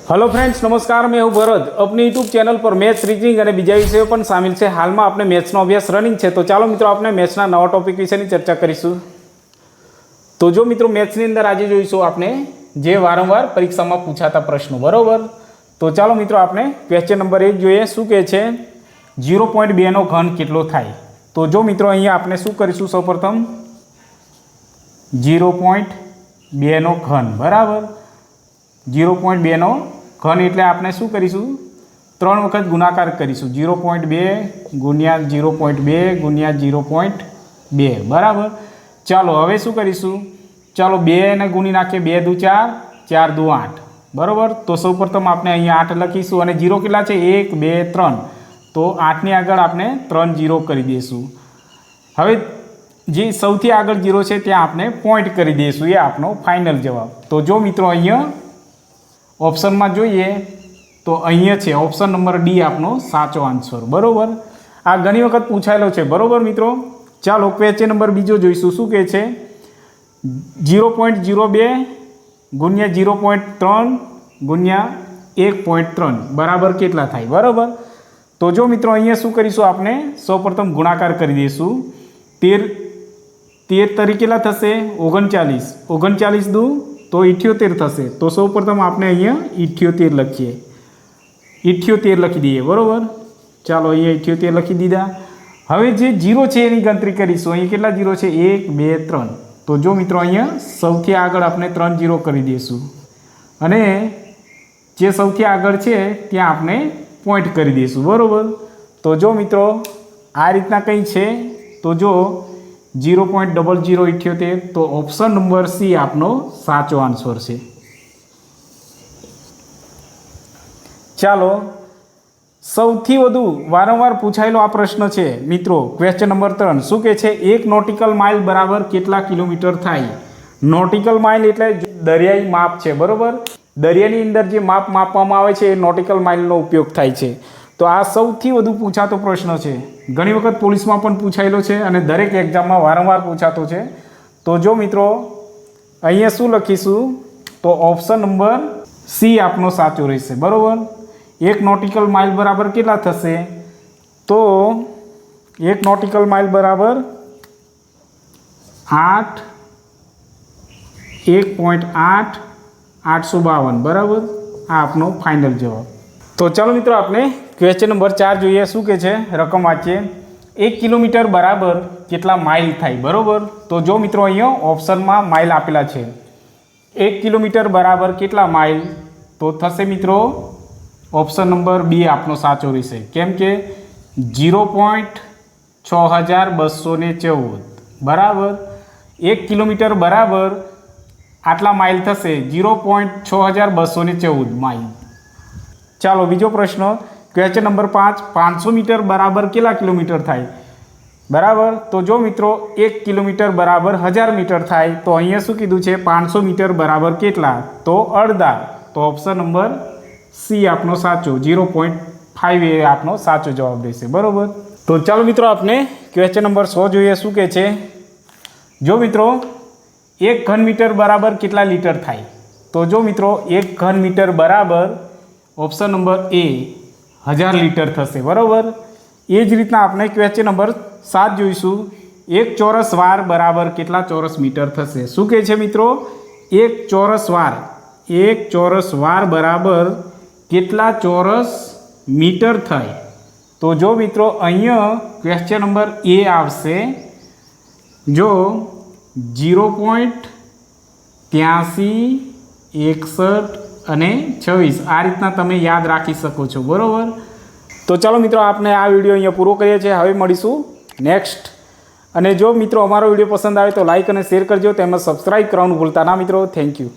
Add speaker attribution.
Speaker 1: Hello friends, नमस्कार। मैं हूं भरत। अपनी यूट्यूब चैनल पर मैथ्स, रीजनिंग और बीजा विषयों पण शामिल है। हाल में आपने मैथ्सनो अभ्यास रनिंग है, तो चलो मित्रों आपने मैथ्सना नवा टॉपिक विषयनी चर्चा करीशुं। तो जो मित्रों मैथ्सनी अंदर आज जोईशुं आपने जे वारंवार परीक्षा में पूछाता प्रश्नों, बराबर। तो चलो मित्रों आपने क्वेश्चन नंबर 1 जोईए। शुं कहे छे 0.2 नो घन केटलो थाय। तो जो मित्रों अहींया आपने शुं करीशुं, सौप्रथम 0.2 नो घन, बराबर। 0.2 नो घन एटले आपने शुं करीशुं, 3 वखत गुणाकार करीशुं। 0.2 गुण્યા 0.2 गुण્યા 0.2, बराबर। चलो हवे शुं करीशुं, चलो 2 ने गुणी नाखीए। 2 दू 4, 4 दू 8, बराबर। तो सौ प्रथम आपने अहीं 8 लखीशुं अने 0 केटला छे 1 2 3, तो 8 ની આગળ આપણે 3 0 કરી દઈશું। હવે જે સૌથી આગળ 0 છે ત્યાં આપણે પોઈન્ટ કરી દઈશું, એ આપણો ફાઇનલ જવાબ। તો જો મિત્રો અહીંયા ઓપ્શનમાં જોઈએ તો અહીંયા છે ઓપ્શન નંબર ડી આપણો સાચો આન્સર, બરાબર। આ ઘણી વખત પૂછાયેલો છે, બરાબર મિત્રો। ચાલો ક્વેશ્ચન નંબર બીજો જોઈશું। શું કહે છે 0.02 ગુણ્યા 0.3 ગુણ્યા 1.3 બરાબર કેટલા થાય, બરાબર। તો જો મિત્રો અહીંયા શું કરીશું, આપણે સૌપ્રથમ ગુણાકાર કરી દઈશું। 13 તરીકેલા થશે 39, 39 દુ तो 78 થશે। तो सौ प्रथम आपने अहीं 78 लखीए, 78 लखी दीए, बराबर। चलो अहीं 78 लखी दीधा। हवे जे 0 है एनी गणतरी करीशुं। अहीं केटला 0 है 1 2 3, तो जो मित्रों अहीं सौथी आगळ आपणे 3 0 करी दईशुं अने जे सौथी आगळ छे त्यां आपणे पॉइंट करी दईशुं, बराबर। तो जो मित्रों आ रीतना कंई छे, तो जो 0.0078, तो ऑप्शन नंबर सी आपनो साचो आंसर है। चलो सौथी वधु वारंवार पूछायेलो आ प्रश्न है मित्रों, क्वेश्चन नंबर 3। शुं कहे छे 1 नॉटिकल माइल बराबर केटला किलोमीटर थाय। नॉटिकल माइल एटले दरियाई माप है, बराबर। दरियानी अंदर जे माप मापवामां आवे छे ए नॉटिकल माइलनो उपयोग थाय छे। तो आ सौथी वधु पूछातो प्रश्न है। घणी वखत पोलीस में पण पूछायेलो है और दरेक एक्जाम में वारंवार पूछातो है। तो जो मित्रों अहींया शुं लखीशुं, तो ऑप्शन नंबर सी आपनो साचो रहेशे, बराबर। 1 नॉटिकल माइल बराबर केटला थशे, तो 1 नॉटिकल माइल बराबर 8 1.8 852, बराबर। आ आपनो फाइनल जवाब। तो चलो मित्रों आपने क्वेश्चन नंबर 4 જોઈએ। શું કહે છે રકમ વાંચીએ 1 કિલોમીટર બરાબર કેટલા માઇલ થાય, બરાબર। તો જો મિત્રો અહીંયા ઓપ્શનમાં માઇલ આપેલા છે। 1 કિલોમીટર બરાબર કેટલા માઇલ, તો થશે મિત્રો ઓપ્શન નંબર બી આપનો સાચો રહેશે, કેમ કે 0.6214, બરાબર। 1 કિલોમીટર બરાબર આટલા માઇલ થશે 0.6214 માઇલ। ચાલો બીજો પ્રશ્ન, क्वेश्चन नंबर 5। 500 मीटर बराबर केला किलोमीटर थाय, बराबर। तो जो मित्रों 1 किलोमीटर बराबर 1000 मीटर थाय, तो अहींया शुं कीधुं छे 500 मीटर बराबर केटला, तो अर्धा। तो ऑप्शन नंबर सी आपनो साचो, 0.5 ए आपनो साचो जवाब रहेशे, बराबर। तो चलो मित्रों आपने क्वेश्चन नंबर 6 जोईए। शुं कहे छे जो मित्रों 1 घन मीटर बराबर केटला लीटर थाय। तो जो मित्रों 1 घन मीटर बराबर ऑप्शन नंबर ए 1000 लीटर थशे, बराबर। ए ज रीतना आपणे क्वेश्चन नंबर 7 जोईशुं। 1 चौरस वार बराबर केटला चौरस मीटर थशे। शुं कहे छे मित्रों 1 चौरस वार बराबर केटला चौरस मीटर थाय। तो जो मित्रों अहींया क्वेश्चन नंबर ए आवशे, जो 0.83 61 અને 26 આ રીતના તમે યાદ રાખી શકો છો, બરાબર। તો ચાલો મિત્રો આપણે આ વિડીયો અહીંયા પૂરો કરીએ છીએ। હવે મળીશું નેક્સ્ટ। અને જો મિત્રો અમારો વિડીયો પસંદ આવે તો લાઇક અને શેર કરજો, તેમજ સબસ્ક્રાઇબ કરવાનું ભૂલતા ના મિત્રો। Thank you.